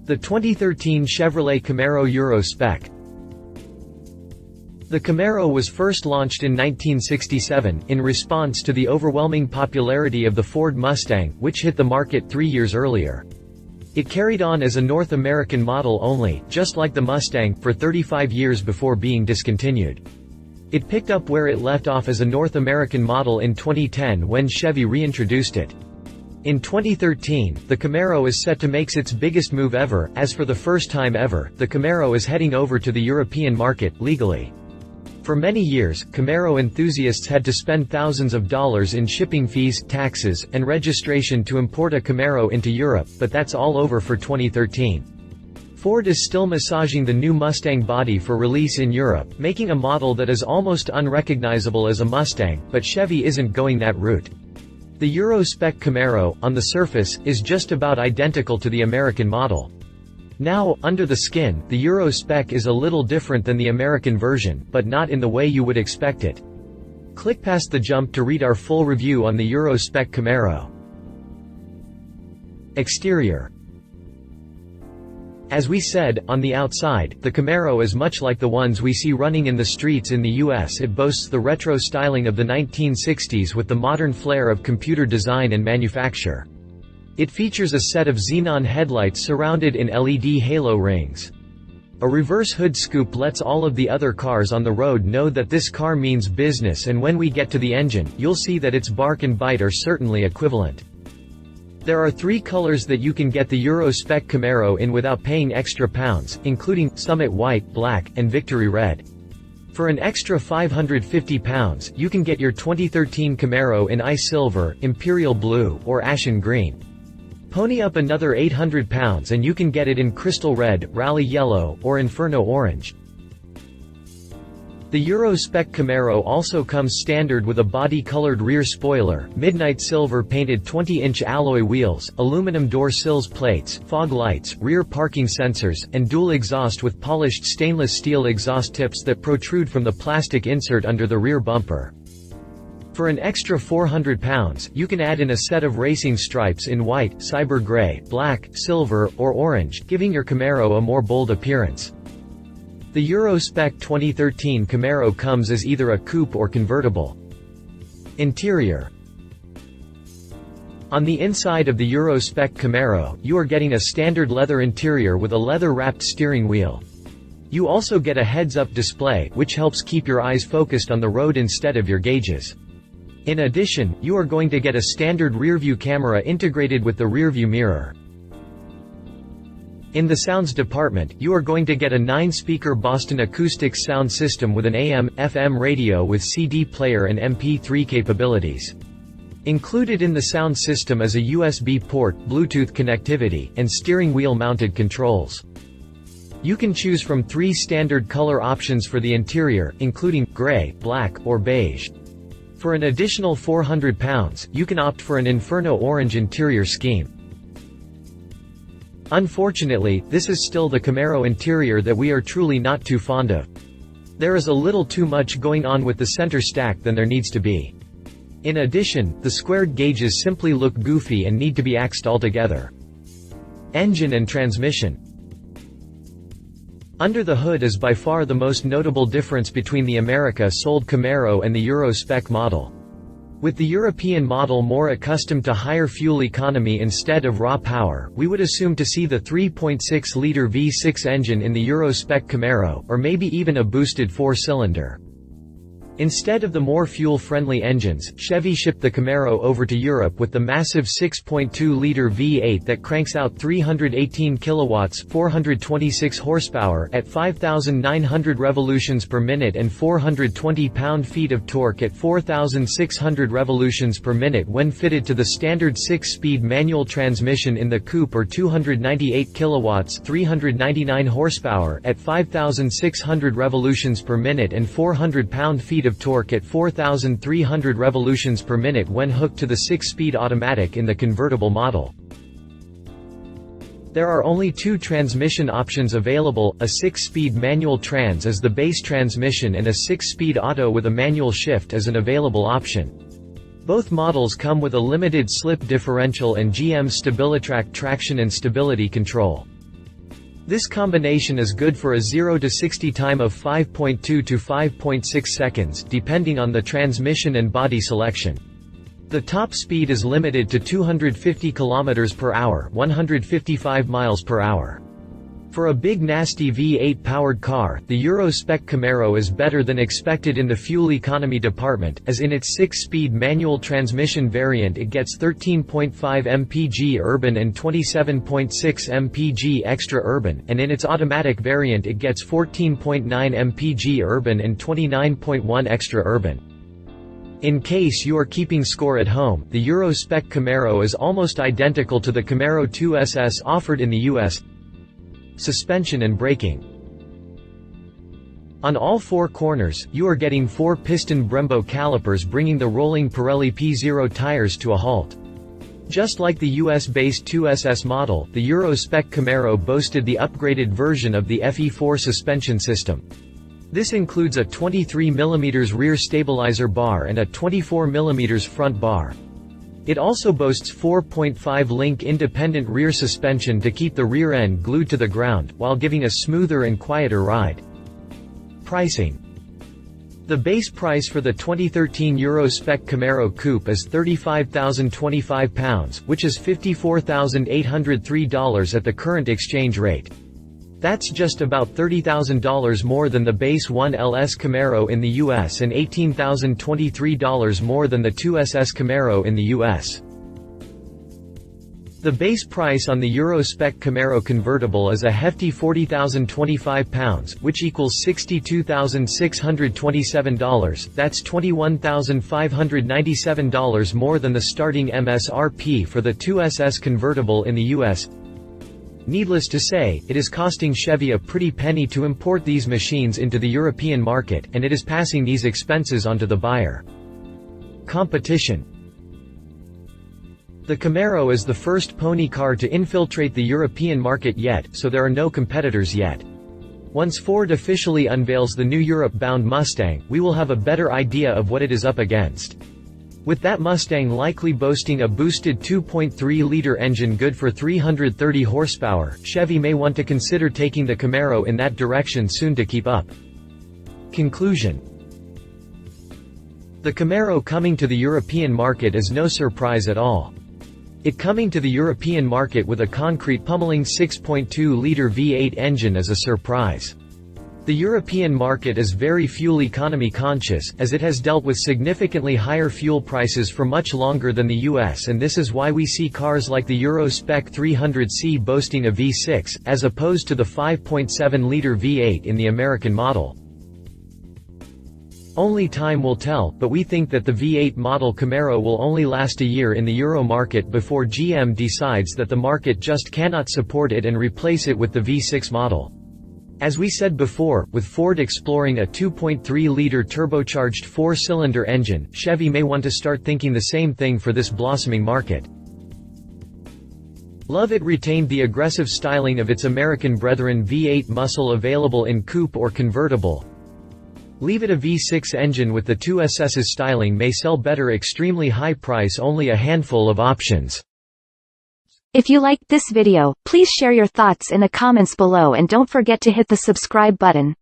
The 2013 Chevrolet Camaro Euro-Spec. The Camaro was first launched in 1967, in response to the overwhelming popularity of the Ford Mustang, which hit the market 3 years earlier. It carried on as a North American model only, just like the Mustang, for 35 years before being discontinued. It picked up where it left off as a North American model in 2010 when Chevy reintroduced it. In 2013, the Camaro is set to make its biggest move ever, as for the first time ever, the Camaro is heading over to the European market, legally. For many years, Camaro enthusiasts had to spend thousands of dollars in shipping fees, taxes, and registration to import a Camaro into Europe, but that's all over for 2013. Ford is still massaging the new Mustang body for release in Europe, making a model that is almost unrecognizable as a Mustang, but Chevy isn't going that route. The Euro-Spec Camaro, on the surface, is just about identical to the American model. Now, under the skin, the Euro-Spec is a little different than the American version, but not in the way you would expect it. Click past the jump to read our full review on the Euro-Spec Camaro. Exterior. As we said, on the outside, the Camaro is much like the ones we see running in the streets in the US. It boasts the retro styling of the 1960s with the modern flair of computer design and manufacture. It features a set of xenon headlights surrounded in LED halo rings. A reverse hood scoop lets all of the other cars on the road know that this car means business, and when we get to the engine, you'll see that its bark and bite are certainly equivalent. There are 3 colors that you can get the Euro-Spec Camaro in without paying extra pounds, including Summit White, Black, and Victory Red. For an extra £550, you can get your 2013 Camaro in Ice Silver, Imperial Blue, or Ashen Green. Pony up another £800 and you can get it in Crystal Red, Rally Yellow, or Inferno Orange. The Euro-Spec Camaro also comes standard with a body-colored rear spoiler, midnight silver painted 20-inch alloy wheels, aluminum door sills plates, fog lights, rear parking sensors, and dual exhaust with polished stainless steel exhaust tips that protrude from the plastic insert under the rear bumper. For an extra £400, you can add in a set of racing stripes in white, cyber gray, black, silver, or orange, giving your Camaro a more bold appearance. The Euro-Spec 2013 Camaro comes as either a coupe or convertible. Interior. On the inside of the Euro-Spec Camaro, you are getting a standard leather interior with a leather-wrapped steering wheel. You also get a heads-up display, which helps keep your eyes focused on the road instead of your gauges. In addition, you are going to get a standard rearview camera integrated with the rearview mirror. In the sounds department, you are going to get a 9-speaker Boston Acoustics sound system with an AM/FM radio with CD player and MP3 capabilities. Included in the sound system is a USB port, Bluetooth connectivity, and steering wheel mounted controls. You can choose from 3 standard color options for the interior, including gray, black, or beige. For an additional £400, you can opt for an Inferno Orange interior scheme. Unfortunately, this is still the Camaro interior that we are truly not too fond of. There is a little too much going on with the center stack than there needs to be. In addition, the squared gauges simply look goofy and need to be axed altogether. Engine and transmission. Under the hood is by far the most notable difference between the America-sold Camaro and the Euro-Spec model. With the European model more accustomed to higher fuel economy instead of raw power, we would assume to see the 3.6-liter V6 engine in the Euro-Spec Camaro, or maybe even a boosted 4-cylinder. Instead of the more fuel-friendly engines, Chevy shipped the Camaro over to Europe with the massive 6.2-liter V8 that cranks out 318 kilowatts, 426 horsepower at 5,900 revolutions per minute and 420 pound-feet of torque at 4,600 revolutions per minute when fitted to the standard 6-speed manual transmission in the coupe, or 298 kilowatts, 399 horsepower at 5,600 revolutions per minute and 400 pound-feet of torque at 4,300 revolutions per minute when hooked to the 6-speed automatic in the convertible model. There are only 2 transmission options available, a 6-speed manual trans as the base transmission and a 6-speed auto with a manual shift as an available option. Both models come with a limited slip differential and GM StabiliTrak traction and stability control. This combination is good for a 0 to 60 time of 5.2 to 5.6 seconds, depending on the transmission and body selection. The top speed is limited to 250 km per hour, 155 miles per hour. For a big nasty V8 powered car, the Euro-Spec Camaro is better than expected in the fuel economy department, as in its 6-speed manual transmission variant it gets 13.5 mpg urban and 27.6 mpg extra urban, and in its automatic variant it gets 14.9 mpg urban and 29.1 extra urban. In case you are keeping score at home, the Euro-Spec Camaro is almost identical to the Camaro 2SS offered in the US. Suspension and braking. On all 4 corners, you are getting 4-piston Brembo calipers bringing the rolling Pirelli P0 tires to a halt. Just like the US-based 2SS model, the Euro-Spec Camaro boasted the upgraded version of the FE4 suspension system. This includes a 23mm rear stabilizer bar and a 24mm front bar. It also boasts 4.5-link independent rear suspension to keep the rear end glued to the ground, while giving a smoother and quieter ride. Pricing. The base price for the 2013 Euro-Spec Camaro Coupe is £35,025, which is $54,803 at the current exchange rate. That's just about $30,000 more than the base 1LS Camaro in the US and $18,023 more than the 2SS Camaro in the US. The base price on the Euro-Spec Camaro convertible is a hefty £40,025, which equals $62,627, that's $21,597 more than the starting MSRP for the 2SS convertible in the US. Needless to say, it is costing Chevy a pretty penny to import these machines into the European market, and it is passing these expenses onto the buyer. Competition. The Camaro is the first pony car to infiltrate the European market yet, so there are no competitors yet. Once Ford officially unveils the new Europe-bound Mustang, we will have a better idea of what it is up against. With that Mustang likely boasting a boosted 2.3-liter engine good for 330 horsepower, Chevy may want to consider taking the Camaro in that direction soon to keep up. Conclusion. The Camaro coming to the European market is no surprise at all. It coming to the European market with a concrete pummeling 6.2-liter V8 engine is a surprise. The European market is very fuel economy conscious, as it has dealt with significantly higher fuel prices for much longer than the US, and this is why we see cars like the Euro-Spec 300C boasting a V6, as opposed to the 5.7-liter V8 in the American model. Only time will tell, but we think that the V8 model Camaro will only last a year in the Euro market before GM decides that the market just cannot support it and replace it with the V6 model. As we said before, with Ford exploring a 2.3-liter turbocharged 4-cylinder engine, Chevy may want to start thinking the same thing for this blossoming market. Love it retained the aggressive styling of its American brethren V8 muscle available in coupe or convertible. Leave it a V6 engine with the 2SS's styling may sell better extremely high price only a handful of options. If you liked this video, please share your thoughts in the comments below and don't forget to hit the subscribe button.